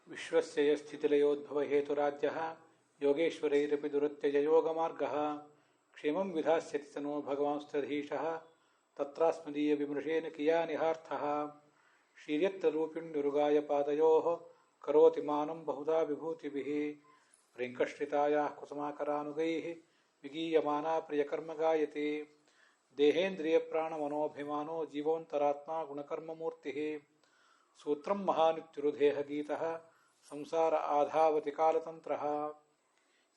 ವಿಶ್ವಸ್ಯ ಸ್ಥಿತಿಲಯೋದ್ಭವ ಹೇತುರಾಜ್ಯಃ ಯೋಗೇಶ್ವರೈರಪಿ ದುರತ್ಯಜಯೋಗಮಾರ್ಗಃ ಕ್ಷೇಮಂ ವಿಧಾಸ್ಯತಿ ತನೋ ಭಗವಾಂಸ್ತಧೀಶಃ ತತ್ರಾಸ್ಮದೀಯ ವಿಮೃಶೇನ ಕಿಯಾನಿಹಾರ್ಥಃ ಶ್ರೀರ್ಯತ್ತರೂಪಿಣ್ಯುರುಗಾಯ ಪಾದಯೋಃ ಕರೋತಿ ಮಾನಂ ಬಹುಧಾ ವಿಭೂತಿಭಿಃ ಪ್ರೇಂಕಶ್ರಿತಾಯಾಃ ಕುಸುಮಾಕರಾನುಗೈಃ ವಿಗೀಯಮಾನಾ ಪ್ರಿಯಕರ್ಮಗಾಯತಿ ದೇಹೇಂದ್ರಿಯಪ್ರಾಣಮನೋಭಿಮಾನೋ ಜೀವೋಂತರಾತ್ಮ ಗುಣಕರ್ಮಮೂರ್ತಿಃ ಸೂತ್ರಂ ಮಹಾನಿತ್ಯುರುದೇಹಗೀತಃ ಸಂಸಾರ ಆಧಾವತಿ ಕಾಲತಂತ್ರಃ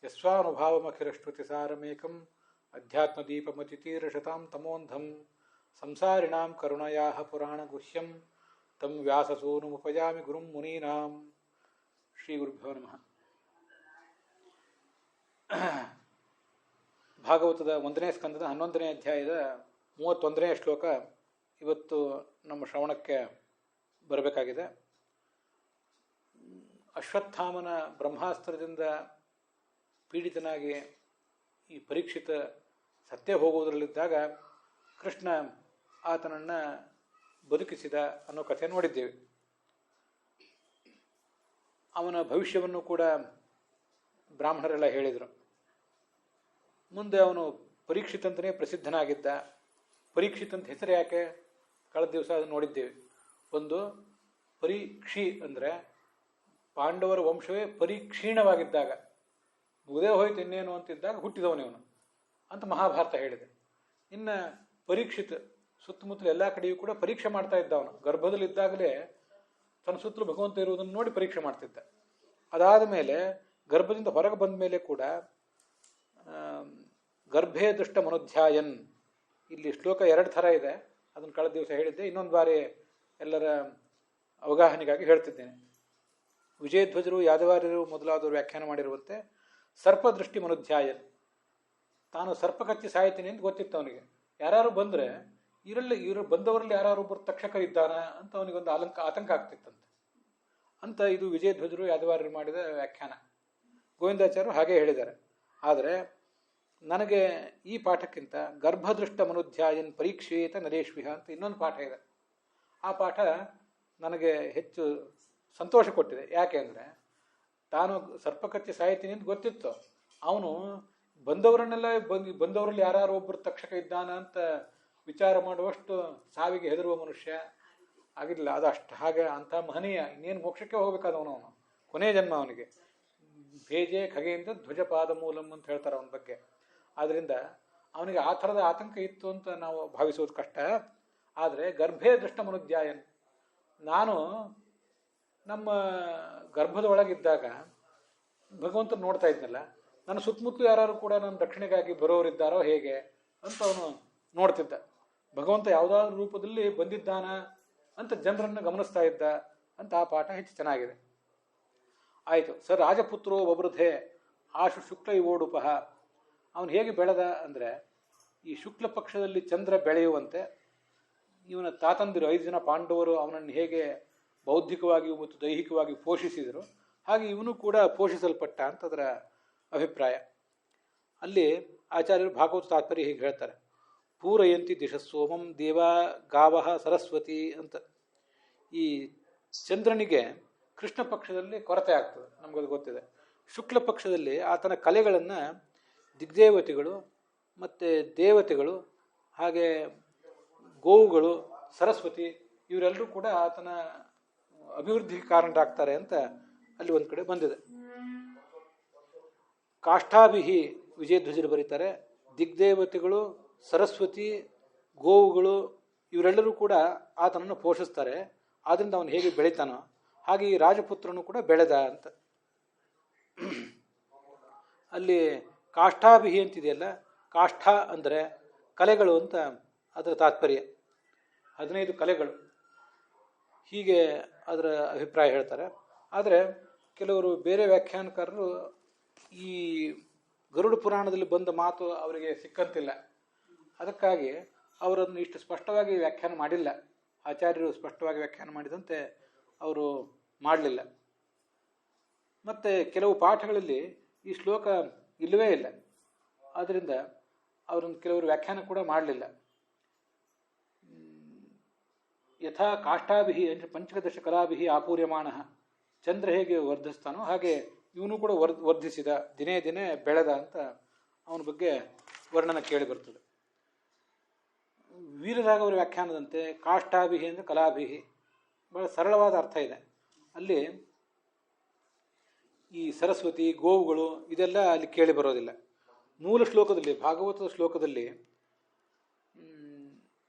ಯಸ್ವಾನುಭಾವಮಖಿಲಶ್ರುತಿಸಾರಮೇಕಂ ಅಧ್ಯಾತ್ಮದೀಪಮತಿತೀರ್ಷತಾಂ ತಮೋಂಧಂ ಸಂಸಾರಿಣಾಂ ಕರುಣಯಾಃ ಪುರಾಣಗುಹ್ಯಂ ತಂ ವ್ಯಾಸಸೂನುಮುಪಯಾಮಿ ಗುರುಂ ಮುನೀನಾಂ. ಶ್ರೀ ಗುರುಭ್ಯೋ ನಮಃ. ಭಾಗವತದ 1ನೇ ಸ್ಕಂದದ 11ನೇ ಅಧ್ಯಾಯದ 31ನೇ ಶ್ಲೋಕ ಇವತ್ತು ನಮ್ಮ ಶ್ರವಣಕ್ಕೆ ಬರಬೇಕಾಗಿದೆ. ಅಶ್ವತ್ಥಾಮನ ಬ್ರಹ್ಮಾಸ್ತ್ರದಿಂದ ಪೀಡಿತನಾಗಿ ಈ ಪರೀಕ್ಷಿತ ಸತ್ಯ ಹೋಗುವುದರಲ್ಲಿದ್ದಾಗ ಕೃಷ್ಣ ಆತನನ್ನು ಬದುಕಿಸಿದ ಅನ್ನೋ ಕಥೆ ನೋಡಿದ್ದೇವೆ. ಅವನ ಭವಿಷ್ಯವನ್ನು ಕೂಡ ಬ್ರಾಹ್ಮಣರೆಲ್ಲ ಹೇಳಿದರು. ಮುಂದೆ ಅವನು ಪರೀಕ್ಷಿತಂತನೇ ಪ್ರಸಿದ್ಧನಾಗಿದ್ದ. ಪರೀಕ್ಷಿತಂತ ಹೆಸರು ಯಾಕೆ? ಕಳೆದ ದಿವಸ ಅದು ನೋಡಿದ್ದೇವೆ. ಒಂದು ಪರೀಕ್ಷಿ ಅಂದರೆ ಪಾಂಡವರ ವಂಶವೇ ಪರಿಕ್ಷೀಣವಾಗಿದ್ದಾಗ, ಮುಗದೇ ಹೋಯ್ತು ಇನ್ನೇನು ಅಂತಿದ್ದಾಗ ಹುಟ್ಟಿದವನಿವನು ಅಂತ ಮಹಾಭಾರತ ಹೇಳಿದೆ. ಇನ್ನು ಪರೀಕ್ಷಿತ ಸುತ್ತಮುತ್ತಲು ಎಲ್ಲ ಕಡೆಯೂ ಕೂಡ ಪರೀಕ್ಷೆ ಮಾಡ್ತಾ ಇದ್ದ. ಅವನು ಗರ್ಭದಲ್ಲಿದ್ದಾಗಲೇ ತನ್ನ ಸುತ್ತಲೂ ಭಗವಂತ ಇರುವುದನ್ನು ನೋಡಿ ಪರೀಕ್ಷೆ ಮಾಡ್ತಿದ್ದ. ಅದಾದ ಮೇಲೆ ಗರ್ಭದಿಂದ ಹೊರಗೆ ಬಂದ ಮೇಲೆ ಕೂಡ ಗರ್ಭೇ ದುಷ್ಟ ಮನುಧ್ಯಾಯನ್, ಇಲ್ಲಿ ಶ್ಲೋಕ 2 ಥರ ಇದೆ. ಅದನ್ನು ಕಳೆದ ದಿವಸ ಹೇಳಿದ್ದೆ. ಇನ್ನೊಂದು ಬಾರಿ ಎಲ್ಲರ ಅವಗಾಹನೆಗಾಗಿ ಹೇಳ್ತಿದ್ದೇನೆ. ವಿಜಯಧ್ವಜರು, ಯಾದವಾರ್ಯರು ಮೊದಲಾದವರು ವ್ಯಾಖ್ಯಾನ ಮಾಡಿರುವಂತೆ ಸರ್ಪದೃಷ್ಟಿ ಮನುಧ್ಯಾಯನ್, ತಾನು ಸರ್ಪ ಕಚ್ಚಿ ಸಾಯ್ತೀನಿ ಅಂತ ಗೊತ್ತಿತ್ತು ಅವನಿಗೆ. ಯಾರು ಬಂದರೆ ಇವರು ಬಂದವರಲ್ಲಿ ಯಾರೊಬ್ಬರು ತಕ್ಷಕರಿದ್ದಾನ ಅಂತ ಅವನಿಗೊಂದು ಆತಂಕ ಆಗ್ತಿತ್ತಂತೆ ಅಂತ ಇದು ವಿಜಯಧ್ವಜರು ಯಾದವಾರ್ಯರು ಮಾಡಿದ ವ್ಯಾಖ್ಯಾನ. ಗೋವಿಂದಾಚಾರ್ಯರು ಹಾಗೆ ಹೇಳಿದ್ದಾರೆ. ಆದರೆ ನನಗೆ ಈ ಪಾಠಕ್ಕಿಂತ ಗರ್ಭದೃಷ್ಟ ಮನುಧ್ಯಾಯನ್ ಪರೀಕ್ಷೇತ ನರೇಶ್ವಿಹ ಅಂತ ಇನ್ನೊಂದು ಪಾಠ ಇದೆ. ಆ ಪಾಠ ನನಗೆ ಹೆಚ್ಚು ಸಂತೋಷ ಕೊಟ್ಟಿದೆ. ಯಾಕೆ ಅಂದರೆ ತಾನು ಸರ್ಪಕಚ್ಚಿ ಸಾಯ್ತೀನಿ ಅಂತ ಗೊತ್ತಿತ್ತು. ಅವನು ಬಂದವರನ್ನೆಲ್ಲ ಬಂದವರಲ್ಲಿ ಯಾರು ಒಬ್ಬರು ತಕ್ಷಕ ಇದ್ದಾನ ಅಂತ ವಿಚಾರ ಮಾಡುವಷ್ಟು ಸಾವಿಗೆ ಹೆದರುವ ಮನುಷ್ಯ ಆಗಿರಲಿಲ್ಲ. ಅದು ಅಷ್ಟು ಹಾಗೆ ಅಂಥ ಮಹನೀಯ. ಇನ್ನೇನು ಮೋಕ್ಷಕ್ಕೆ ಹೋಗ್ಬೇಕಾದವನು ಅವನು. ಕೊನೆಯ ಜನ್ಮ ಅವನಿಗೆ. ಭೇಜೆ ಖಗೆಯಿಂದ ಧ್ವಜಪಾದ ಮೂಲಂ ಅಂತ ಹೇಳ್ತಾರೆ ಅವನ ಬಗ್ಗೆ. ಆದ್ದರಿಂದ ಅವನಿಗೆ ಆ ಥರದ ಆತಂಕ ಇತ್ತು ಅಂತ ನಾವು ಭಾವಿಸೋದು ಕಷ್ಟ. ಆದರೆ ಗರ್ಭೇ ದೃಷ್ಟ ಮನುಧ್ಯಾಯನ್, ನಾನು ನಮ್ಮ ಗರ್ಭದ ಒಳಗಿದ್ದಾಗ ಭಗವಂತನ ನೋಡ್ತಾ ಇದ್ನಲ್ಲ, ನನ್ನ ಸುತ್ತಮುತ್ತಲು ಯಾರು ಕೂಡ ನನ್ನ ರಕ್ಷಣೆಗಾಗಿ ಬರೋರಿದ್ದಾರೋ ಹೇಗೆ ಅಂತ ಅವನು ನೋಡ್ತಿದ್ದ. ಭಗವಂತ ಯಾವುದಾದ್ರೂ ರೂಪದಲ್ಲಿ ಬಂದಿದ್ದಾನ ಅಂತ ಜನರನ್ನು ಗಮನಿಸ್ತಾ ಇದ್ದ ಅಂತ ಆ ಪಾಠ ಹೆಚ್ಚು ಚೆನ್ನಾಗಿದೆ. ಆಯಿತು. ಸ ರಾಜಪುತ್ರೋ ವವೃಧೆ ಆಶು ಶುಕ್ಲ ಇವೋಡುಪಹ, ಅವನು ಹೇಗೆ ಬೆಳೆದ ಅಂದರೆ ಈ ಶುಕ್ಲ ಪಕ್ಷದಲ್ಲಿ ಚಂದ್ರ ಬೆಳೆಯುವಂತೆ ಇವನ ತಾತಂದಿರು 5 ಜನ ಪಾಂಡವರು ಅವನನ್ನು ಹೇಗೆ ಬೌದ್ಧಿಕವಾಗಿಯೂ ಮತ್ತು ದೈಹಿಕವಾಗಿ ಪೋಷಿಸಿದರು, ಹಾಗೆ ಇವನು ಕೂಡ ಪೋಷಿಸಲ್ಪಟ್ಟ ಅಂತ ಅದರ ಅಭಿಪ್ರಾಯ. ಅಲ್ಲಿ ಆಚಾರ್ಯರು ಭಾಗವತ ತಾತ್ಪರ್ಯ ಹೀಗೆ ಹೇಳ್ತಾರೆ. ಪೂರಯಂತಿ ದಿಶಸ್ಸೋಮಂ ದೇವ ಗಾವಹ ಸರಸ್ವತಿ ಅಂತ. ಈ ಚಂದ್ರನಿಗೆ ಕೃಷ್ಣ ಪಕ್ಷದಲ್ಲಿ ಕೊರತೆ ಆಗ್ತದೆ, ನಮಗದು ಗೊತ್ತಿದೆ. ಶುಕ್ಲ ಪಕ್ಷದಲ್ಲಿ ಆತನ ಕಲೆಗಳನ್ನು ದಿಗ್ದೇವತೆಗಳು ಮತ್ತು ದೇವತೆಗಳು, ಹಾಗೆ ಗೋವುಗಳು, ಸರಸ್ವತಿ ಇವರೆಲ್ಲರೂ ಕೂಡ ಆತನ ಅಭಿವೃದ್ಧಿಗೆ ಕಾರಣರಾಗ್ತಾರೆ ಅಂತ ಅಲ್ಲಿ ಒಂದು ಕಡೆ ಬಂದಿದೆ. ಕಾಷ್ಠಾಭಿಹಿ ವಿಜಯಧ್ವಜರು ಬರೀತಾರೆ. ದಿಗ್ದೇವತೆಗಳು, ಸರಸ್ವತಿ, ಗೋವುಗಳು ಇವರೆಲ್ಲರೂ ಕೂಡ ಆತನನ್ನು ಪೋಷಿಸ್ತಾರೆ. ಆದ್ದರಿಂದ ಅವನು ಹೇಗೆ ಬೆಳಿತಾನೋ ಹಾಗೆ ಈ ರಾಜಪುತ್ರನು ಕೂಡ ಬೆಳೆದ ಅಂತ. ಅಲ್ಲಿ ಕಾಷ್ಠಾಭಿಹಿ ಅಂತಿದೆಯಲ್ಲ, ಕಾಷ್ಠ ಅಂದರೆ ಕಲೆಗಳು ಅಂತ ಅದರ ತಾತ್ಪರ್ಯ. 15 ಕಲೆಗಳು ಹೀಗೆ ಅದರ ಅಭಿಪ್ರಾಯ ಹೇಳ್ತಾರೆ. ಆದರೆ ಕೆಲವರು ಬೇರೆ ವ್ಯಾಖ್ಯಾನಕಾರರು ಈ ಗರುಡ ಪುರಾಣದಲ್ಲಿ ಬಂದ ಮಾತು ಅವರಿಗೆ ಸಿಕ್ಕಂತಿಲ್ಲ. ಅದಕ್ಕಾಗಿ ಅವರನ್ನು ಇಷ್ಟು ಸ್ಪಷ್ಟವಾಗಿ ವ್ಯಾಖ್ಯಾನ ಮಾಡಿಲ್ಲ. ಆಚಾರ್ಯರು ಸ್ಪಷ್ಟವಾಗಿ ವ್ಯಾಖ್ಯಾನ ಮಾಡಿದಂತೆ ಅವರು ಮಾಡಲಿಲ್ಲ. ಮತ್ತು ಕೆಲವು ಪಾಠಗಳಲ್ಲಿ ಈ ಶ್ಲೋಕ ಇಲ್ಲವೇ ಇಲ್ಲ. ಆದ್ದರಿಂದ ಅವರನ್ನು ಕೆಲವರು ವ್ಯಾಖ್ಯಾನ ಕೂಡ ಮಾಡಲಿಲ್ಲ. ಯಥಾ ಕಾಷ್ಠಾಭಿಹಿ ಅಂದರೆ ಪಂಚದಶ ಕಲಾಭಿಹಿ ಆಪೂರ್ಯಮಾಣ ಚಂದ್ರ ಹೇಗೆ ವರ್ಧಿಸ್ತಾನೋ ಹಾಗೆ ಇವನು ಕೂಡ ವರ್ಧಿಸಿದ, ದಿನೇ ದಿನೇ ಬೆಳೆದ ಅಂತ ಅವನ ಬಗ್ಗೆ ವರ್ಣನ ಕೇಳಿ ಬರ್ತದೆ. ವೀರರಾಘವರ ವ್ಯಾಖ್ಯಾನದಂತೆ ಕಾಷ್ಟಾಭಿಹಿ ಅಂದರೆ ಕಲಾಭಿಹಿ, ಬಹಳ ಸರಳವಾದ ಅರ್ಥ ಇದೆ. ಅಲ್ಲಿ ಈ ಸರಸ್ವತಿ, ಗೋವುಗಳು ಇದೆಲ್ಲ ಅಲ್ಲಿ ಕೇಳಿ ಬರೋದಿಲ್ಲ. ಮೂಲ ಶ್ಲೋಕದಲ್ಲಿ, ಭಾಗವತದ ಶ್ಲೋಕದಲ್ಲಿ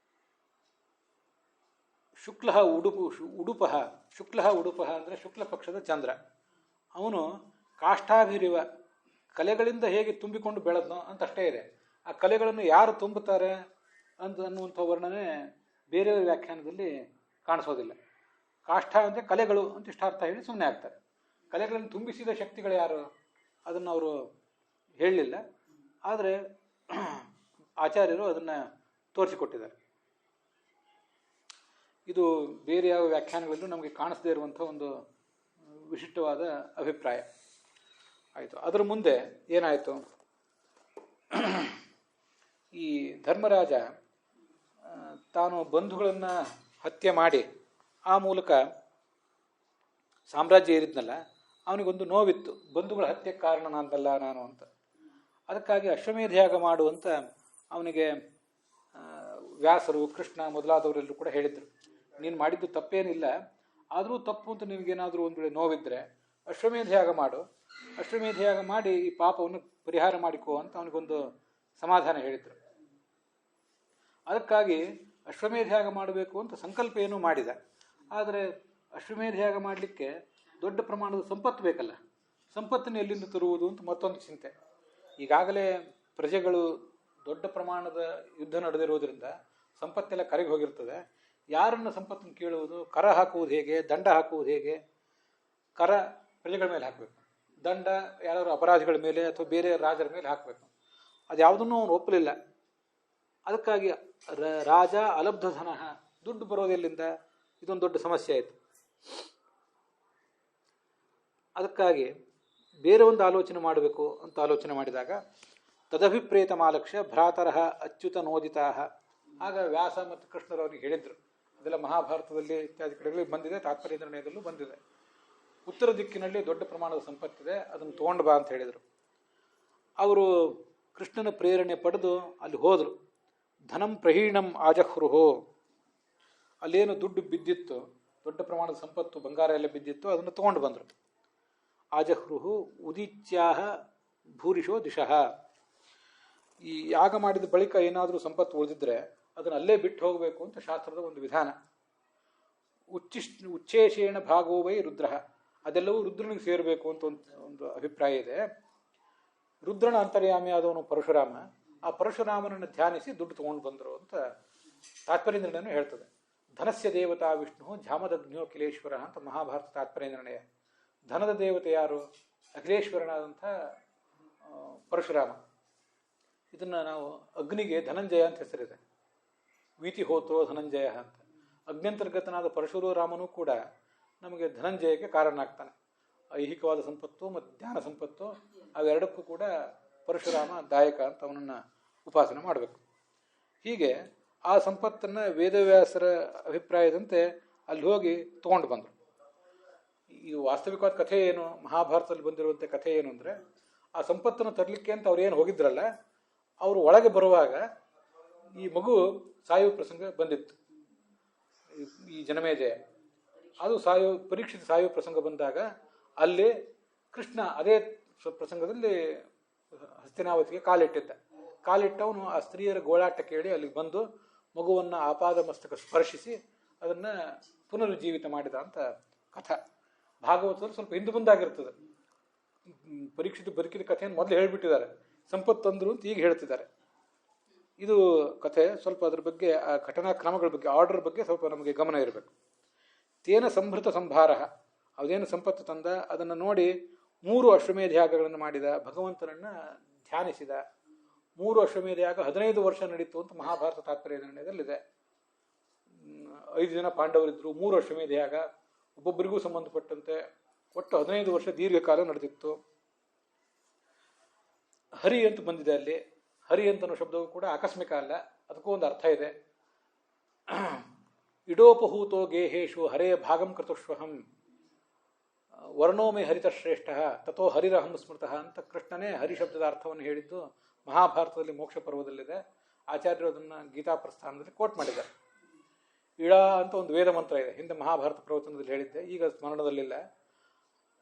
ಶುಕ್ಲ ಉಡುಪ ಅಂದರೆ ಶುಕ್ಲ ಪಕ್ಷದ ಚಂದ್ರ, ಅವನು ಕಾಷ್ಟಾಭಿರಿವ, ಕಲೆಗಳಿಂದ ಹೇಗೆ ತುಂಬಿಕೊಂಡು ಬೆಳೆದ್ನೋ ಅಂತ ಅಷ್ಟೇ ಇದೆ. ಆ ಕಲೆಗಳನ್ನು ಯಾರು ತುಂಬುತ್ತಾರೆ ಅನ್ನುವಂಥ ವರ್ಣನೆ ಬೇರೆಯವರ ವ್ಯಾಖ್ಯಾನದಲ್ಲಿ ಕಾಣಿಸೋದಿಲ್ಲ. ಕಾಷ್ಠ ಅಂದರೆ ಕಲೆಗಳು ಅಂತ ಇಷ್ಟ ಅರ್ಥ ಹೇಳಿ ಸುಮ್ಮನೆ ಆಗ್ತಾರೆ. ಕಲೆಗಳನ್ನು ತುಂಬಿಸಿದ ಶಕ್ತಿಗಳು ಯಾರು ಅದನ್ನು ಅವರು ಹೇಳಲಿಲ್ಲ. ಆದರೆ ಆಚಾರ್ಯರು ಅದನ್ನು ತೋರಿಸಿಕೊಟ್ಟಿದ್ದಾರೆ. ಇದು ಬೇರೆ ಯಾವ ವ್ಯಾಖ್ಯಾನಗಳಲ್ಲೂ ನಮಗೆ ಕಾಣಿಸದೇ ಇರುವಂಥ ಒಂದು ವಿಶಿಷ್ಟವಾದ ಅಭಿಪ್ರಾಯ ಆಯಿತು. ಅದರ ಮುಂದೆ ಏನಾಯಿತು, ಈ ಧರ್ಮರಾಜ ತಾನು ಬಂಧುಗಳನ್ನು ಹತ್ಯೆ ಮಾಡಿ ಆ ಮೂಲಕ ಸಾಮ್ರಾಜ್ಯ ಏರಿದ್ನಲ್ಲ, ಅವನಿಗೊಂದು ನೋವಿತ್ತು, ಬಂಧುಗಳ ಹತ್ಯೆಗೆ ಕಾರಣ ನಾನಲ್ಲ ನಾನು ಅಂತ. ಅದಕ್ಕಾಗಿ ಅಶ್ವಮೇಧ ಯಾಗ ಮಾಡುವಂತ ಅವನಿಗೆ ವ್ಯಾಸರು, ಕೃಷ್ಣ ಮೊದಲಾದವರೆಲ್ಲರೂ ಕೂಡ ಹೇಳಿದರು, ನೀನು ಮಾಡಿದ್ದು ತಪ್ಪೇನಿಲ್ಲ, ಆದರೂ ತಪ್ಪು ಅಂತ ನಿನಗೇನಾದರೂ ಒಂದು ವೇಳೆ ನೋವಿದ್ದರೆ ಅಶ್ವಮೇಧ ಯಾಗ ಮಾಡು, ಅಶ್ವಮೇಧ ಯಾಗ ಮಾಡಿ ಈ ಪಾಪವನ್ನು ಪರಿಹಾರ ಮಾಡಿಕೋ ಅಂತ ಅವನಿಗೊಂದು ಸಮಾಧಾನ ಹೇಳಿದರು. ಅದಕ್ಕಾಗಿ ಅಶ್ವಮೇಧ ಯಾಗ ಮಾಡಬೇಕು ಅಂತ ಸಂಕಲ್ಪ ಏನೂ ಮಾಡಿದ. ಆದರೆ ಅಶ್ವಮೇಧ ಯಾಗ ಮಾಡಲಿಕ್ಕೆ ದೊಡ್ಡ ಪ್ರಮಾಣದ ಸಂಪತ್ತು ಬೇಕಲ್ಲ, ಸಂಪತ್ತನ್ನು ಎಲ್ಲಿಂದ ತರುವುದು ಅಂತ ಮತ್ತೊಂದು ಚಿಂತೆ. ಈಗಾಗಲೇ ಪ್ರಜೆಗಳು ದೊಡ್ಡ ಪ್ರಮಾಣದ ಯುದ್ಧ ನಡೆದಿರುವುದರಿಂದ ಸಂಪತ್ತೆಲ್ಲ ಕರಗಿ ಹೋಗಿರ್ತದೆ. ಯಾರನ್ನು ಸಂಪತ್ತನ್ನು ಕೇಳುವುದು, ಕರ ಹಾಕುವುದು ಹೇಗೆ, ದಂಡ ಹಾಕುವುದು ಹೇಗೆ? ಕರ ಪ್ರಜೆಗಳ ಮೇಲೆ ಹಾಕಬೇಕು, ದಂಡ ಯಾರು ಅಪರಾಧಿಗಳ ಮೇಲೆ ಅಥವಾ ಬೇರೆ ರಾಜರ ಮೇಲೆ ಹಾಕಬೇಕು. ಅದು ಯಾವುದನ್ನೂ ಅವನು ಒಪ್ಪಲಿಲ್ಲ. ಅದಕ್ಕಾಗಿ ರಾಜ ಅಲಬ್ಧ ಧನ, ದುಡ್ಡು ಬರೋದೆಲ್ಲಿಂದ, ಇದೊಂದು ದೊಡ್ಡ ಸಮಸ್ಯೆ ಆಯಿತು. ಅದಕ್ಕಾಗಿ ಬೇರೆ ಒಂದು ಆಲೋಚನೆ ಮಾಡಬೇಕು ಅಂತ ಆಲೋಚನೆ ಮಾಡಿದಾಗ ತದಭಿಪ್ರೇತ ಮಾಲಕ್ಷ್ಯ ಭ್ರಾತರಃ ಅಚ್ಯುತ ನೋದಿತಾ, ಆಗ ವ್ಯಾಸ ಮತ್ತು ಕೃಷ್ಣರವರಿಗೆ ಹೇಳಿದರು. ಅದೆಲ್ಲ ಮಹಾಭಾರತದಲ್ಲಿ ಇತ್ಯಾದಿ ಕಡೆಗಳಲ್ಲಿ ಬಂದಿದೆ, ತಾತ್ಪರ್ಯ ನಿರ್ಣಯದಲ್ಲೂ ಬಂದಿದೆ. ಉತ್ತರ ದಿಕ್ಕಿನಲ್ಲಿ ದೊಡ್ಡ ಪ್ರಮಾಣದ ಸಂಪತ್ತಿದೆ, ಅದನ್ನು ತೊಗೊಂಡು ಬಾ ಅಂತ ಹೇಳಿದರು. ಅವರು ಕೃಷ್ಣನ ಪ್ರೇರಣೆ ಪಡೆದು ಅಲ್ಲಿ ಹೋದರು. ಧನಂ ಪ್ರಹೀಣಂ ಆಜಹ್ರುಹೋ, ಅಲ್ಲೇನು ದುಡ್ಡು ಬಿದ್ದಿತ್ತು, ದೊಡ್ಡ ಪ್ರಮಾಣದ ಸಂಪತ್ತು ಬಂಗಾರ ಎಲ್ಲ ಬಿದ್ದಿತ್ತು, ಅದನ್ನು ತೊಗೊಂಡು ಬಂದರು. ಆಜಹ್ರುಹು ಉದಿತ್ಯಾಹ ಭೂರಿಶೋ ದಿಶಃ, ಈ ಯಾಗ ಮಾಡಿದ ಬಳಿಕ ಏನಾದರೂ ಸಂಪತ್ತು ಉಳಿದಿದ್ರೆ ಅದನ್ನು ಅಲ್ಲೇ ಬಿಟ್ಟು ಹೋಗಬೇಕು ಅಂತ ಶಾಸ್ತ್ರದ ಒಂದು ವಿಧಾನ. ಉಚ್ಚೇಷೇಣ ಭಾಗೋ ವೈ ರುದ್ರ, ಅದೆಲ್ಲವೂ ರುದ್ರನಿಗೆ ಸೇರಬೇಕು ಅಂತ ಒಂದು ಅಭಿಪ್ರಾಯ ಇದೆ. ರುದ್ರನ ಅಂತರ್ಯಾಮಿ ಆದವನು ಪರಶುರಾಮ, ಆ ಪರಶುರಾಮನನ್ನು ಧ್ಯಾನಿಸಿ ದುಡ್ಡು ತೊಗೊಂಡು ಬಂದರು ಅಂತ ತಾತ್ಪರ್ಯ ನಿರ್ಣಯ ಹೇಳ್ತದೆ. ಧನಸ್ಯ ದೇವತಾ ವಿಷ್ಣು ಝಾಮದಗ್ನ್ಯೋ ಅಖಿಲೇಶ್ವರ ಅಂತ ಮಹಾಭಾರತ ತಾತ್ಪರ್ಯ ನಿರ್ಣಯ. ಧನದ ದೇವತೆ ಯಾರು? ಅಖಿಲೇಶ್ವರನಾದಂಥ ಪರಶುರಾಮ. ಇದನ್ನು ನಾವು ಅಗ್ನಿಗೆ ಧನಂಜಯ ಅಂತ ಹೆಸರಿದೆ, ವೀತಿ ಹೋತೋ ಧನಂಜಯ ಅಂತ. ಅಗ್ನ್ಯಂತರ್ಗತನಾದ ಪರಶುರಾಮನೂ ಕೂಡ ನಮಗೆ ಧನಂಜಯಕ್ಕೆ ಕಾರಣ ಆಗ್ತಾನೆ. ಐಹಿಕವಾದ ಸಂಪತ್ತು ಮತ್ತು ಧ್ಯಾನ ಸಂಪತ್ತು ಅವೆರಡಕ್ಕೂ ಕೂಡ ಪರಶುರಾಮ ದಾಯಕ ಅಂತ ಅವನನ್ನು ಉಪಾಸನೆ ಮಾಡಬೇಕು. ಹೀಗೆ ಆ ಸಂಪತ್ತನ್ನು ವೇದವ್ಯಾಸರ ಅಭಿಪ್ರಾಯದಂತೆ ಅಲ್ಲಿ ಹೋಗಿ ತೊಗೊಂಡು ಬಂದರು. ಇದು ವಾಸ್ತವಿಕವಾದ ಕಥೆ ಏನು, ಮಹಾಭಾರತದಲ್ಲಿ ಬಂದಿರುವಂಥ ಕಥೆ ಏನು ಅಂದರೆ, ಆ ಸಂಪತ್ತನ್ನು ತರಲಿಕ್ಕೆ ಅಂತ ಅವ್ರು ಏನು ಹೋಗಿದ್ರಲ್ಲ, ಅವರು ಒಳಗೆ ಬರುವಾಗ ಈ ಮಗು ಸಾಯುವ ಪ್ರಸಂಗ ಬಂದಿತ್ತು. ಈ ಜನಮೇಜಯ ಅದು ಪರೀಕ್ಷಿತ ಸಾಯುವ ಪ್ರಸಂಗ ಬಂದಾಗ ಅಲ್ಲಿ ಕೃಷ್ಣ ಅದೇ ಪ್ರಸಂಗದಲ್ಲಿ ಹಸ್ತಿನಾವತಿಗೆ ಕಾಲಿಟ್ಟವನು ಆ ಸ್ತ್ರೀಯರ ಗೋಳಾಟ ಕೇಳಿ ಅಲ್ಲಿಗೆ ಬಂದು ಮಗುವನ್ನು ಆಪಾದ ಮಸ್ತಕ ಸ್ಪರ್ಶಿಸಿ ಅದನ್ನು ಪುನರುಜ್ಜೀವಿತ ಮಾಡಿದ ಅಂತ ಕಥಾ. ಭಾಗವತದಲ್ಲಿ ಸ್ವಲ್ಪ ಹಿಂದೆ ಮುಂದಾಗಿರ್ತದೆ. ಪರೀಕ್ಷಿತ ಬದುಕಿದ ಕಥೆಯನ್ನು ಮೊದಲು ಹೇಳಿಬಿಟ್ಟಿದ್ದಾರೆ, ಸಂಪತ್ತು ತಂದರು ಅಂತ ಈಗ ಹೇಳ್ತಿದ್ದಾರೆ. ಇದು ಕಥೆ. ಸ್ವಲ್ಪ ಅದ್ರ ಬಗ್ಗೆ, ಆ ಘಟನಾಕ್ರಮಗಳ ಬಗ್ಗೆ, ಆರ್ಡರ್ ಬಗ್ಗೆ ಸ್ವಲ್ಪ ನಮಗೆ ಗಮನ ಇರಬೇಕು. ತೇನ ಸಂಭೃತ ಸಂಭಾರ, ಅದೇನು ಸಂಪತ್ತು ತಂದ ಅದನ್ನು ನೋಡಿ 3 ಅಶ್ವಮೇಧ ಯಾಗಗಳನ್ನು ಮಾಡಿದ, ಭಗವಂತನನ್ನು ಧ್ಯಾನಿಸಿದ. 3 ಅಶ್ವಮೇಧ ಯಾಗ 15 ವರ್ಷ ನಡೀತು ಅಂತ ಮಹಾಭಾರತ ತಾತ್ಪರ್ಯ ನಿರ್ಣಯದಲ್ಲಿದೆ. 5 ಜನ ಪಾಂಡವರಿದ್ದರು, 3 ಅಶ್ವಮೇಧ ಯಾಗ, ಒಬ್ಬೊಬ್ಬರಿಗೂ ಸಂಬಂಧಪಟ್ಟಂತೆ ಒಟ್ಟು 15 ವರ್ಷ ದೀರ್ಘಕಾಲ ನಡೆದಿತ್ತು. ಹರಿ ಅಂತ ಬಂದಿದೆ ಅಲ್ಲಿ. ಹರಿ ಅಂತನೋ ಶಬ್ದವೂ ಕೂಡ ಆಕಸ್ಮಿಕ ಅಲ್ಲ, ಅದಕ್ಕೂ ಒಂದು ಅರ್ಥ ಇದೆ. ಇಡೋಪಹೂತೋ ಗೇಹೇಶು ಹರೇ ಭಾಗಂ ಕೃತುಷ್ವಹಂ. ವರ್ಣೋಮಿ ಹರಿತಶ್ರೇಷ್ಠ ತಥೋ ಹರಿರಹಂ ಸ್ಮೃತಃ ಅಂತ ಕೃಷ್ಣನೇ ಹರಿಶಬ್ದದ ಅರ್ಥವನ್ನು ಹೇಳಿದ್ದು ಮಹಾಭಾರತದಲ್ಲಿ ಮೋಕ್ಷ ಪರ್ವದಲ್ಲಿದೆ. ಆಚಾರ್ಯರು ಅದನ್ನು ಗೀತಾ ಪ್ರಸ್ಥಾನದಲ್ಲಿ ಕೋಟ್ ಮಾಡಿದ್ದಾರೆ. ಇಳ ಅಂತ ಒಂದು ವೇದ ಮಂತ್ರ ಇದೆ, ಹಿಂದೆ ಮಹಾಭಾರತ ಪ್ರವಚನದಲ್ಲಿ ಹೇಳಿದ್ದೆ, ಈಗ ಸ್ಮರಣದಲ್ಲಿಲ್ಲ.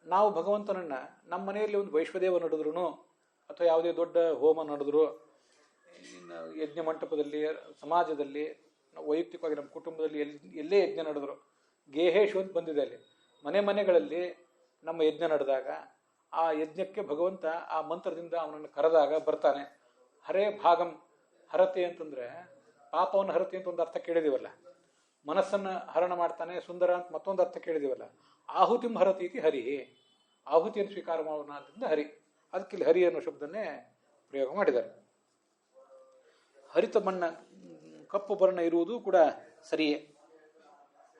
ನಾವು ಭಗವಂತನನ್ನು ನಮ್ಮ ಮನೆಯಲ್ಲಿ ಒಂದು ವೈಶ್ವದೇವ ನಡೆದ್ರು ಅಥವಾ ಯಾವುದೇ ದೊಡ್ಡ ಹೋಮ ನಡೆದ್ರು, ಯಜ್ಞ ಮಂಟಪದಲ್ಲಿ, ಸಮಾಜದಲ್ಲಿ, ವೈಯಕ್ತಿಕವಾಗಿ ನಮ್ಮ ಕುಟುಂಬದಲ್ಲಿ ಎಲ್ಲೇ ಯಜ್ಞ ನಡೆದ್ರು, ಗೇಹೇಶು ಅಂತ ಬಂದಿದೆ ಅಲ್ಲಿ, ಮನೆಗಳಲ್ಲಿ ನಮ್ಮ ಯಜ್ಞ ನಡೆದಾಗ ಆ ಯಜ್ಞಕ್ಕೆ ಭಗವಂತ ಆ ಮಂತ್ರದಿಂದ ಅವನನ್ನು ಕರೆದಾಗ ಬರ್ತಾನೆ. ಹರೇ ಭಾಗಂ, ಹರತೆ ಅಂತಂದರೆ ಪಾಪವನ್ನು ಹರತೆ ಅಂತ ಒಂದು ಅರ್ಥ ಕೇಳಿದೀವಲ್ಲ, ಮನಸ್ಸನ್ನು ಹರಣ ಮಾಡ್ತಾನೆ, ಸುಂದರ ಅಂತ ಮತ್ತೊಂದು ಅರ್ಥ ಕೇಳಿದೀವಲ್ಲ. ಆಹುತಿಂ ಹರತಿ ಇತಿ ಹರಿ, ಆಹುತಿಯನ್ನು ಸ್ವೀಕಾರ ಮಾಡೋದ್ರಿಂದ ಹರಿ, ಅದಕ್ಕೆ ಇಲ್ಲಿ ಹರಿ ಅನ್ನೋ ಶಬ್ದನ್ನೇ ಪ್ರಯೋಗ ಮಾಡಿದ್ದಾರೆ. ಹರಿತ ಬಣ್ಣ, ಕಪ್ಪು ಬಣ್ಣ ಇರುವುದು ಕೂಡ ಸರಿಯೇ.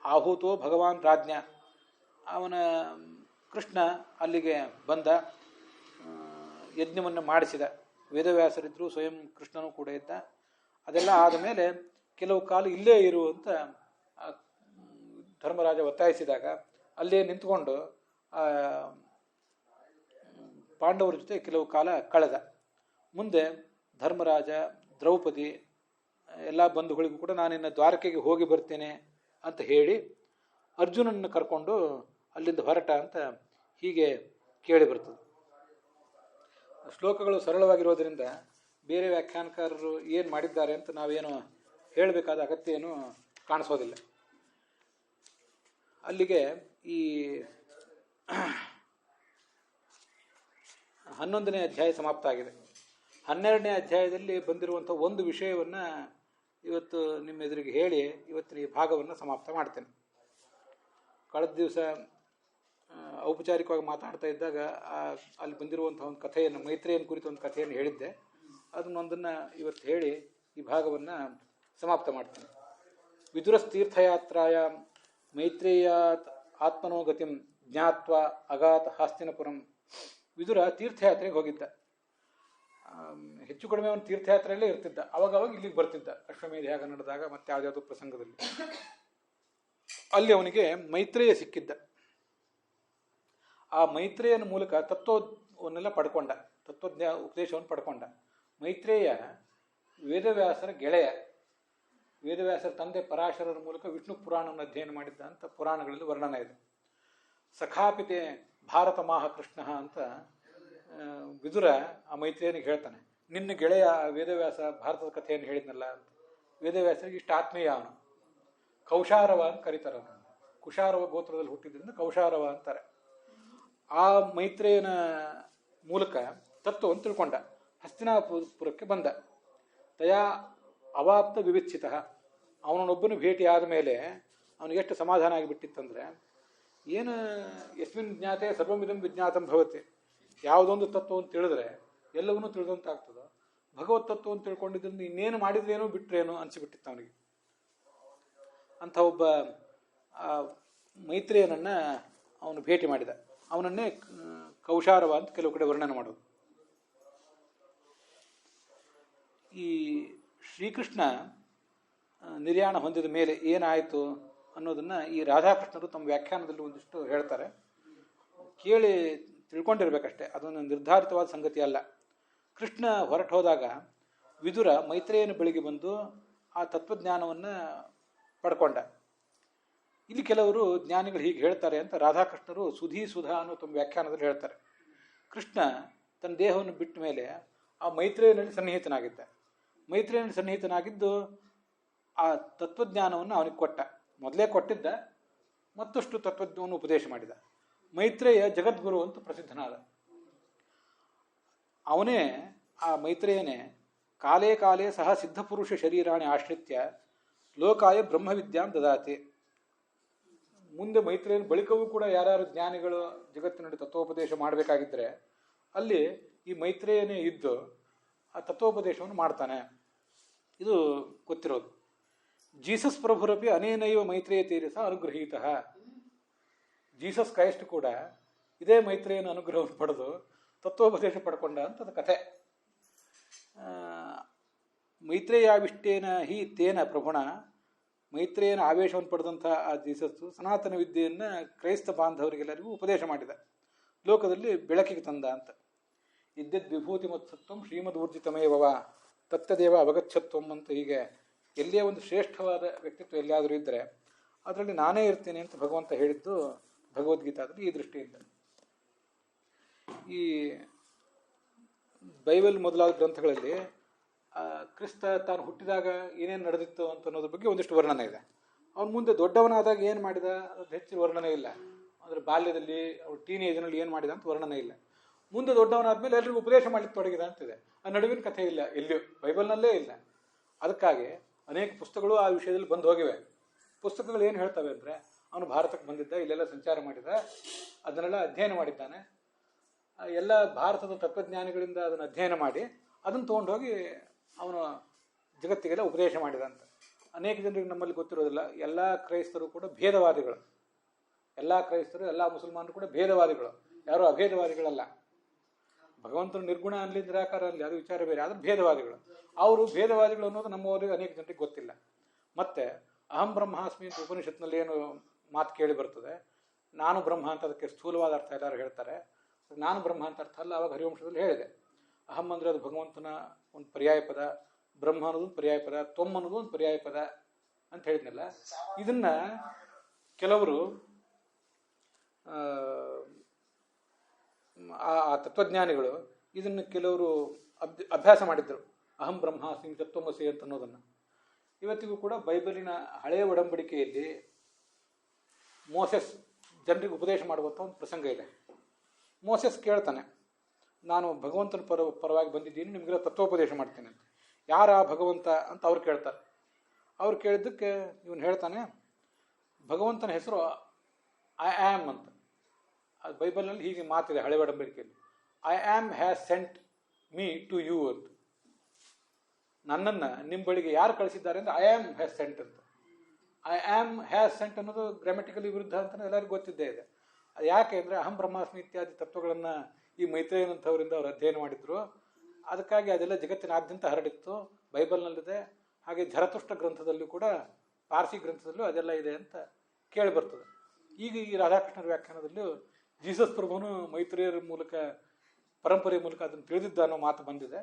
ಆಹುತೋ ಭಗವಾನ್ ರಾಜ್ಞ, ಅವನ ಕೃಷ್ಣ ಅಲ್ಲಿಗೆ ಬಂದ, ಯಜ್ಞವನ್ನು ಮಾಡಿಸಿದ. ವೇದವ್ಯಾಸರಿದ್ದರು, ಸ್ವಯಂ ಕೃಷ್ಣನೂ ಕೂಡ ಇದ್ದ. ಅದೆಲ್ಲ ಆದ ಮೇಲೆ ಕೆಲವು ಕಾಲ ಇಲ್ಲೇ ಇರುವಂತ ಧರ್ಮರಾಜ ಒತ್ತಾಯಿಸಿದಾಗ ಅಲ್ಲೇ ನಿಂತ್ಕೊಂಡು ಪಾಂಡವರ ಜೊತೆ ಕೆಲವು ಕಾಲ ಕಳೆದ. ಮುಂದೆ ಧರ್ಮರಾಜ, ದ್ರೌಪದಿ ಎಲ್ಲ ಬಂಧುಗಳಿಗೂ ಕೂಡ ನಾನಿನ್ನು ದ್ವಾರಕೆಗೆ ಹೋಗಿ ಬರ್ತೇನೆ ಅಂತ ಹೇಳಿ ಅರ್ಜುನನ್ನು ಕರ್ಕೊಂಡು ಅಲ್ಲಿಂದ ಹೊರಟ ಅಂತ ಹೀಗೆ ಕೇಳಿ ಬರ್ತದೆ. ಶ್ಲೋಕಗಳು ಸರಳವಾಗಿರೋದ್ರಿಂದ ಬೇರೆ ವ್ಯಾಖ್ಯಾನಕಾರರು ಏನು ಮಾಡಿದ್ದಾರೆ ಅಂತ ನಾವೇನು ಹೇಳಬೇಕಾದ ಅಗತ್ಯ ಏನು ಕಾಣಿಸೋದಿಲ್ಲ. ಅಲ್ಲಿಗೆ ಈ 11ನೇ ಅಧ್ಯಾಯ ಸಮಾಪ್ತ ಆಗಿದೆ. 12ನೇ ಅಧ್ಯಾಯದಲ್ಲಿ ಬಂದಿರುವಂಥ ಒಂದು ವಿಷಯವನ್ನು ಇವತ್ತು ನಿಮ್ಮ ಎದುರಿಗೆ ಹೇಳಿ ಇವತ್ತಿನ ಈ ಭಾಗವನ್ನು ಸಮಾಪ್ತ ಮಾಡ್ತೇನೆ. ಕಳೆದ ದಿವಸ ಔಪಚಾರಿಕವಾಗಿ ಮಾತಾಡ್ತಾ ಇದ್ದಾಗ ಅಲ್ಲಿ ಬಂದಿರುವಂಥ ಒಂದು ಕಥೆಯನ್ನು, ಮೈತ್ರೇಯನ ಕುರಿತು ಒಂದು ಕಥೆಯನ್ನು ಹೇಳಿದ್ದೆ. ಅದನ್ನೊಂದನ್ನು ಇವತ್ತು ಹೇಳಿ ಈ ಭಾಗವನ್ನು ಸಮಾಪ್ತ ಮಾಡ್ತೇನೆ. ವಿದುರಸ್ತೀರ್ಥಯಾತ್ರಾಯ ಮೈತ್ರೇಯಾತ್ ಆತ್ಮನೋಗತಿಂ ಜ್ಞಾತ್ವ ಅಗಾತ್ ಹಾಸ್ತಿನಪುರಂ. ವಿದುರ ತೀರ್ಥಯಾತ್ರೆಗೆ ಹೋಗಿದ್ದ. ಹೆಚ್ಚು ಕಡಿಮೆ ಅವನು ತೀರ್ಥಯಾತ್ರೆಯಲ್ಲೇ ಇರ್ತಿದ್ದ. ಅವಾಗವಾಗ ಇಲ್ಲಿಗೆ ಬರ್ತಿದ್ದ, ಅಶ್ವಮೇಧ ಯಾಗ ನಡೆದಾಗ ಮತ್ತೆ ಯಾವುದ್ಯಾವುದೋ ಪ್ರಸಂಗದಲ್ಲಿ. ಅಲ್ಲಿ ಅವನಿಗೆ ಮೈತ್ರೇಯ ಸಿಕ್ಕಿದ್ದ. ಆ ಮೈತ್ರೇಯನ ಮೂಲಕ ತತ್ವವನ್ನೆಲ್ಲ ಪಡ್ಕೊಂಡ, ಉಪದೇಶವನ್ನು ಪಡ್ಕೊಂಡ. ಮೈತ್ರೇಯ ವೇದವ್ಯಾಸರ ಗೆಳೆಯ. ವೇದವ್ಯಾಸರ ತಂದೆ ಪರಾಶರರ ಮೂಲಕ ವಿಷ್ಣು ಪುರಾಣವನ್ನು ಅಧ್ಯಯನ ಮಾಡಿದ್ದ ಅಂತ ಪುರಾಣಗಳಲ್ಲಿ ವರ್ಣನೆ ಇದೆ. ಸಖಾಪಿತೆ ಭಾರತ ಮಹಾಕೃಷ್ಣ ಅಂತ ವಿದುರ ಆ ಮೈತ್ರೇಯನಿಗೆ ಹೇಳ್ತಾನೆ, ನಿನ್ನ ಗೆಳೆಯ ವೇದವ್ಯಾಸ ಭಾರತದ ಕಥೆಯನ್ನು ಹೇಳಿದ್ನಲ್ಲ ಅಂತ. ವೇದವ್ಯಾಸರಿಗೆ ಇಷ್ಟ ಆತ್ಮೀಯ ಅವನು. ಕೌಶಾರವ ಅಂತ ಕರೀತಾರೆ ಅವನು. ಕುಶಾರವ ಗೋತ್ರದಲ್ಲಿ ಹುಟ್ಟಿದ್ರಿಂದ ಕೌಶಾರವ ಅಂತಾರೆ. ಆ ಮೈತ್ರೇಯನ ಮೂಲಕ ತತ್ವವನ್ನು ತಿಳ್ಕೊಂಡ. ಹಸ್ತಿನಾಪುರಕ್ಕೆ ಬಂದ. ತಯಾ ಅವಾಪ್ತ ವಿವಿಚ್ಛಿತ. ಅವನೊಬ್ಬನು ಭೇಟಿ ಆದ ಮೇಲೆ ಅವನಿಗೆ ಎಷ್ಟು ಸಮಾಧಾನ ಆಗಿಬಿಟ್ಟಿತ್ತಂದರೆ, ಏನು ಯಸ್ಮಿನ್ ಜ್ಞಾತೆ ಸರ್ವಮಿದಂ ವಿಜ್ಞಾತಂ ಭವತಿ. ಯಾವುದೊಂದು ತತ್ವವನ್ನು ತಿಳಿದ್ರೆ ಎಲ್ಲವನ್ನೂ ತಿಳಿದಂತಾಗ್ತದೋ, ಭಗವತ್ ತತ್ವವನ್ನು ತಿಳ್ಕೊಂಡಿದ್ದರಿಂದ ಇನ್ನೇನು ಮಾಡಿದ್ರೇನೋ ಬಿಟ್ರೇನೋ ಅನಿಸಿಬಿಟ್ಟಿತ್ತು ಅವನಿಗೆ. ಅಂಥ ಒಬ್ಬ ಮೈತ್ರೇಯನನ್ನು ಅವನು ಭೇಟಿ ಮಾಡಿದ. ಅವನನ್ನೇ ಕೌಶಾರವ ಅಂತ ಕೆಲವು ಕಡೆ ವರ್ಣನೆ ಮಾಡೋದು. ಈ ಶ್ರೀಕೃಷ್ಣ ನಿರ್ಯಾಣ ಹೊಂದಿದ ಮೇಲೆ ಏನಾಯಿತು ಅನ್ನೋದನ್ನು ಈ ರಾಧಾಕೃಷ್ಣರು ತಮ್ಮ ವ್ಯಾಖ್ಯಾನದಲ್ಲಿ ಒಂದಿಷ್ಟು ಹೇಳ್ತಾರೆ. ಕೇಳಿ ತಿಳ್ಕೊಂಡಿರ್ಬೇಕಷ್ಟೆ, ಅದೊಂದು ನಿರ್ಧಾರಿತವಾದ ಸಂಗತಿ ಅಲ್ಲ. ಕೃಷ್ಣ ಹೊರಟು ಹೋದಾಗ ವಿದುರ ಮೈತ್ರೇಯನ ಬಳಿಗೆ ಬಂದು ಆ ತತ್ವಜ್ಞಾನವನ್ನು ಪಡ್ಕೊಂಡ. ಇಲ್ಲಿ ಕೆಲವರು ಜ್ಞಾನಿಗಳು ಹೀಗೆ ಹೇಳ್ತಾರೆ ಅಂತ ರಾಧಾಕೃಷ್ಣರು ಸುಧಾ ಅನ್ನೋ ತಮ್ಮ ವ್ಯಾಖ್ಯಾನದಲ್ಲಿ ಹೇಳ್ತಾರೆ. ಕೃಷ್ಣ ತನ್ನ ದೇಹವನ್ನು ಬಿಟ್ಟ ಮೇಲೆ ಆ ಮೈತ್ರೇಯನಲ್ಲಿ ಸನ್ನಿಹಿತನಾಗಿದ್ದ. ಮೈತ್ರೇಯನಲ್ಲಿ ಸನ್ನಿಹಿತನಾಗಿದ್ದು ಆ ತತ್ವಜ್ಞಾನವನ್ನು ಅವನಿಗೆ ಕೊಟ್ಟ. ಮೊದಲೇ ಕೊಟ್ಟಿದ್ದ, ಮತ್ತಷ್ಟು ತತ್ವಜ್ಞಾನವನ್ನು ಉಪದೇಶ ಮಾಡಿದ. ಮೈತ್ರೇಯ ಜಗದ್ಗುರು ಅಂತ ಪ್ರಸಿದ್ಧನಾದ. ಅವನೇ, ಆ ಮೈತ್ರೇಯನೇ ಕಾಲೇ ಕಾಲೇ ಸಹ ಸಿದ್ಧಪುರುಷ ಶರೀರಾಣಿ ಆಶ್ರಿತ್ಯ ಲೋಕಾಯ ಬ್ರಹ್ಮವಿದ್ಯಾಂ ದದಾತಿ. ಮುಂದೆ ಮೈತ್ರೇಯನ ಬಳಿಕವೂ ಕೂಡ ಯಾರ್ಯಾರು ಜ್ಞಾನಿಗಳು ಜಗತ್ತಿನಲ್ಲಿ ತತ್ವೋಪದೇಶ ಮಾಡಬೇಕಾಗಿದ್ದರೆ ಅಲ್ಲಿ ಈ ಮೈತ್ರೇಯನೇ ಇದ್ದು ಆ ತತ್ವೋಪದೇಶವನ್ನು ಮಾಡ್ತಾನೆ. ಇದು ಗೊತ್ತಿರೋದು. ಜೀಸಸ್ ಪ್ರಭುರಪಿ ಅನೇನೈವ ಮೈತ್ರೇಯ ತೀರಿಸ ಅನುಗ್ರಹೀತ. ಜೀಸಸ್ ಕ್ರೈಸ್ಟ್ ಕೂಡ ಇದೇ ಮೈತ್ರೇಯನ ಅನುಗ್ರಹವನ್ನು ಪಡೆದು ತತ್ವೋಪದೇಶ ಪಡ್ಕೊಂಡ ಅಂತದ ಕಥೆ. ಮೈತ್ರೇಯಾವಿಷ್ಟೇನ ಹಿ ತೇನ ಪ್ರಭುಣ ಮೈತ್ರೇಯನ ಆವೇಶವನ್ನು ಪಡೆದಂಥ ಆ ಜೀಸಸ್ಸು ಸನಾತನ ವಿದ್ಯೆಯನ್ನು ಕ್ರೈಸ್ತ ಬಾಂಧವರಿಗೆಲ್ಲರಿಗೂ ಉಪದೇಶ ಮಾಡಿದ, ಲೋಕದಲ್ಲಿ ಬೆಳಕಿಗೆ ತಂದ ಅಂತ. ಇದ್ದದ್ ವಿಭೂತಿ ಮತ್ಸತ್ವಂ ಶ್ರೀಮದ್ ಊರ್ಜಿತಮೇವವ ತತ್ತದೇವ ಅವಗಚ್ಛತ್ವಂ ಅಂತ. ಹೀಗೆ ಎಲ್ಲಿಯೇ ಒಂದು ಶ್ರೇಷ್ಠವಾದ ವ್ಯಕ್ತಿತ್ವ ಎಲ್ಲಿಯಾದರೂ ಇದ್ದರೆ ಅದರಲ್ಲಿ ನಾನೇ ಇರ್ತೀನಿ ಅಂತ ಭಗವಂತ ಹೇಳಿದ್ದು ಭಗವದ್ಗೀತಾದಲ್ಲಿ ಈ ದೃಷ್ಟಿಯಿಂದ. ಈ ಬೈಬಲ್ ಮೊದಲಾದ ಗ್ರಂಥಗಳಲ್ಲಿ ಕ್ರಿಸ್ತ ತಾನು ಹುಟ್ಟಿದಾಗ ಏನೇನು ನಡೆದಿತ್ತು ಅಂತ ಅನ್ನೋದ್ರ ಬಗ್ಗೆ ಒಂದಿಷ್ಟು ವರ್ಣನೆ ಇದೆ. ಅವನು ಮುಂದೆ ದೊಡ್ಡವನಾದಾಗ ಏನು ಮಾಡಿದ ಅದು ಹೆಚ್ಚು ವರ್ಣನೆ ಇಲ್ಲ. ಅಂದರೆ ಬಾಲ್ಯದಲ್ಲಿ ಅವ್ರು ಟೀನೇಜ್ನಲ್ಲಿ ಏನು ಮಾಡಿದ ಅಂತ ವರ್ಣನೆ ಇಲ್ಲ. ಮುಂದೆ ದೊಡ್ಡವನಾದ್ಮೇಲೆ ಎಲ್ರಿಗೂ ಉಪದೇಶ ಮಾಡಲಿಕ್ಕೆ ತೊಡಗಿದ ಅಂತಿದೆ. ಆ ನಡುವಿನ ಕಥೆ ಇಲ್ಲ, ಎಲ್ಲಿಯೂ ಬೈಬಲ್ನಲ್ಲೇ ಇಲ್ಲ. ಅದಕ್ಕಾಗಿ ಅನೇಕ ಪುಸ್ತಕಗಳು ಆ ವಿಷಯದಲ್ಲಿ ಬಂದು ಹೋಗಿವೆ. ಪುಸ್ತಕಗಳು ಏನು ಹೇಳ್ತವೆ ಅಂದರೆ, ಅವನು ಭಾರತಕ್ಕೆ ಬಂದಿದ್ದ, ಇಲ್ಲೆಲ್ಲ ಸಂಚಾರ ಮಾಡಿದ, ಅದನ್ನೆಲ್ಲ ಅಧ್ಯಯನ ಮಾಡಿದ್ದಾನೆ, ಎಲ್ಲ ಭಾರತದ ತತ್ವಜ್ಞಾನಿಗಳಿಂದ ಅದನ್ನು ಅಧ್ಯಯನ ಮಾಡಿ ಅದನ್ನು ತೊಗೊಂಡೋಗಿ ಅವನು ಜಗತ್ತಿಗೆಲ್ಲ ಉಪದೇಶ ಮಾಡಿದ ಅಂತ. ಅನೇಕ ಜನರಿಗೆ ನಮ್ಮಲ್ಲಿ ಗೊತ್ತಿರೋದಿಲ್ಲ, ಎಲ್ಲ ಕ್ರೈಸ್ತರು ಕೂಡ ಭೇದವಾದಿಗಳು. ಎಲ್ಲ ಕ್ರೈಸ್ತರು, ಎಲ್ಲ ಮುಸಲ್ಮಾನರು ಕೂಡ ಭೇದವಾದಿಗಳು, ಯಾರೂ ಅಭೇದವಾದಿಗಳಲ್ಲ. ಭಗವಂತನು ನಿರ್ಗುಣ ಅನ್ನಲಿ ನಿರಾಕಾರ ಅನ್ನಲಿ ಅದು ವಿಚಾರ ಬೇರೆ, ಆದರೆ ಭೇದವಾದಿಗಳು. ಅವರು ಭೇದವಾದಿಗಳು ಅನ್ನೋದು ನಮ್ಮವರಿಗೆ ಅನೇಕ ಜನರಿಗೆ ಗೊತ್ತಿಲ್ಲ. ಮತ್ತು ಅಹಂ ಬ್ರಹ್ಮಾಸ್ಮಿ ಅಂತ ಉಪನಿಷತ್ನಲ್ಲಿ ಏನು ಮಾತು ಕೇಳಿ ಬರ್ತದೆ, ನಾನು ಬ್ರಹ್ಮ ಅಂತ, ಅದಕ್ಕೆ ಸ್ಥೂಲವಾದ ಅರ್ಥ ಎಲ್ಲರೂ ಹೇಳ್ತಾರೆ. ನಾನು ಬ್ರಹ್ಮ ಅಂತ ಅರ್ಥ ಅಲ್ಲ, ಆವಾಗ ಹರಿವಂಶದಲ್ಲಿ ಹೇಳಿದೆ. ಅಹಂ ಅಂದರೆ ಅದು ಭಗವಂತನ ಒಂದು ಪರ್ಯಾಯ ಪದ, ಬ್ರಹ್ಮ ಅನ್ನೋದು ಒಂದು ಪರ್ಯಾಯ ಪದ, ತ್ವಮ್ ಅನ್ನೋದು ಒಂದು ಪರ್ಯಾಯ ಪದ ಅಂತ ಹೇಳಿದ್ನಲ್ಲ. ಇದನ್ನ ಕೆಲವರು ಆ ತತ್ವಜ್ಞಾನಿಗಳು ಇದನ್ನು ಕೆಲವರು ಅಭ್ಯಾಸ ಮಾಡಿದ್ರು, ಅಹಂ ಬ್ರಹ್ಮಾಸ್ಮಿ ತತ್ವಮಸಿ ಅಂತ ಅನ್ನೋದನ್ನು. ಇವತ್ತಿಗೂ ಕೂಡ ಬೈಬಲಿನ ಹಳೆಯ ಒಡಂಬಡಿಕೆಯಲ್ಲಿ ಮೋಸೆಸ್ ಜನರಿಗೆ ಉಪದೇಶ ಮಾಡುವಂಥ ಒಂದು ಪ್ರಸಂಗ ಇದೆ. ಮೋಸೆಸ್ ಕೇಳ್ತಾನೆ, ನಾನು ಭಗವಂತನ ಪರವಾಗಿ ಬಂದಿದ್ದೀನಿ, ನಿಮಗೆಲ್ಲ ತತ್ವೋಪದೇಶ ಮಾಡ್ತೇನೆ ಅಂತ. ಯಾರ ಭಗವಂತ ಅಂತ ಅವ್ರು ಕೇಳ್ತಾರೆ. ಅವ್ರು ಕೇಳಿದ್ದಕ್ಕೆ ಇವನು ಹೇಳ್ತಾನೆ, ಭಗವಂತನ ಹೆಸರು ಐ ಆಮ್ ಅಂತ. ಅದು ಬೈಬಲ್ನಲ್ಲಿ ಹೀಗೆ ಮಾತಿದೆ ಹಳೆ ಒಡಂಬಡಿಕೆಯಲ್ಲಿ, I am has sent me to you ಅಂತ. ನನ್ನನ್ನು ನಿಮ್ಮ ಬಳಿಗೆ ಯಾರು ಕಳಿಸಿದ್ದಾರೆ ಅಂದರೆ ಐ ಆಮ್ ಹ್ಯಾಸ್ ಸೆಂಟ್ ಅಂತ. ಐ ಆಮ್ ಹ್ಯಾಸ್ ಸೆಂಟ್ ಅನ್ನೋದು ಗ್ರಾಮೆಟಿಕಲಿ ವಿರುದ್ಧ ಅಂತ ಎಲ್ಲರಿಗೂ ಗೊತ್ತಿದ್ದೇ ಇದೆ. ಅದು ಯಾಕೆ ಅಂದರೆ ಅಹಂ ಬ್ರಹ್ಮಾಸ್ಮಿ ಇತ್ಯಾದಿ ತತ್ವಗಳನ್ನು ಈ ಮೈತ್ರೇಯನಂಥವರಿಂದ ಅವರು ಅಧ್ಯಯನ ಮಾಡಿದ್ರು. ಅದಕ್ಕಾಗಿ ಅದೆಲ್ಲ ಜಗತ್ತಿನಾದ್ಯಂತ ಹರಡಿತ್ತು. ಬೈಬಲ್ನಲ್ಲಿದೆ, ಹಾಗೆ ಝರತುಷ್ಟ ಗ್ರಂಥದಲ್ಲೂ ಕೂಡ, ಪಾರ್ಸಿ ಗ್ರಂಥದಲ್ಲೂ ಅದೆಲ್ಲ ಇದೆ ಅಂತ ಕೇಳಿ ಬರ್ತದೆ. ಈಗ ಈ ರಾಧಾಕೃಷ್ಣರ ವ್ಯಾಖ್ಯಾನದಲ್ಲೂ ಜೀಸಸ್ ಪ್ರಭುನು ಮೈತ್ರೇಯರ ಮೂಲಕ, ಪರಂಪರೆಯ ಮೂಲಕ ಅದನ್ನು ತಿಳಿದಿದ್ದ ಅನ್ನೋ ಮಾತು ಬಂದಿದೆ.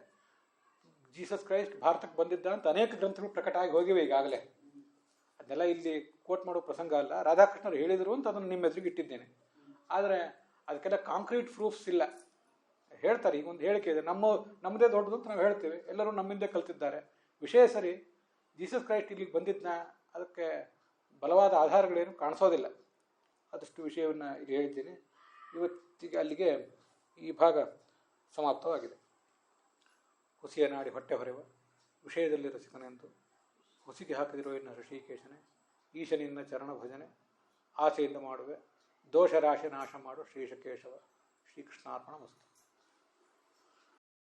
ಜೀಸಸ್ ಕ್ರೈಸ್ಟ್ ಭಾರತಕ್ಕೆ ಬಂದಿದ್ದ ಅಂತ ಅನೇಕ ಗ್ರಂಥಗಳು ಪ್ರಕಟ ಆಗಿ ಹೋಗಿವೆ ಈಗಾಗಲೇ. ಅದನ್ನೆಲ್ಲ ಇಲ್ಲಿ ಕೋಟ್ ಮಾಡೋ ಪ್ರಸಂಗ ಅಲ್ಲ, ರಾಧಾಕೃಷ್ಣರು ಹೇಳಿದರು ಅಂತ ಅದನ್ನು ನಿಮ್ಮ ಎದುರಿಗೆ ಇಟ್ಟಿದ್ದೇನೆ. ಆದರೆ ಅದಕ್ಕೆಲ್ಲ ಕಾಂಕ್ರೀಟ್ ಪ್ರೂಫ್ಸ್ ಇಲ್ಲ. ಹೇಳ್ತಾರೆ, ಈಗ ಒಂದು ಹೇಳಿಕೆ ಇದೆ, ನಮ್ಮದೇ ದೊಡ್ಡದು ಅಂತ ನಾವು ಹೇಳ್ತೀವಿ, ಎಲ್ಲರೂ ನಮ್ಮಿಂದ ಕಲ್ತಿದ್ದಾರೆ. ವಿಷಯ ಸರಿ, ಜೀಸಸ್ ಕ್ರೈಸ್ಟ್ ಇಲ್ಲಿಗೆ ಬಂದಿದ್ದನ್ನ ಅದಕ್ಕೆ ಬಲವಾದ ಆಧಾರಗಳೇನು ಕಾಣಿಸೋದಿಲ್ಲ. ಅದಷ್ಟು ವಿಷಯವನ್ನು ಇಲ್ಲಿ ಹೇಳಿದ್ದೀನಿ. ಇವತ್ತಿಗೆ ಅಲ್ಲಿಗೆ ಈ ಭಾಗ ಸಮಾಪ್ತವಾಗಿದೆ. ಹುಸಿಯ ನಾಡಿ ಹೊಟ್ಟೆ ಹೊರೆವ ವಿಷಯದಲ್ಲಿ ರಸಿಕನೆಂದು ಹುಸಿಗೆ ಹಾಕಿದಿರೋ ಇನ್ನು ಋಷಿಕೇಶನೇ, ಈಶನಿನ್ನ ಚರಣ ಭಜನೆ ಆಸೆಯಿಂದ ಮಾಡುವೆ, ದೋಷ ರಾಶಿ ನಾಶ ಮಾಡು ಶ್ರೀಶಕೇಶವ. ಶ್ರೀಕೃಷ್ಣಾರ್ಪಣ ಮಸ್ತು.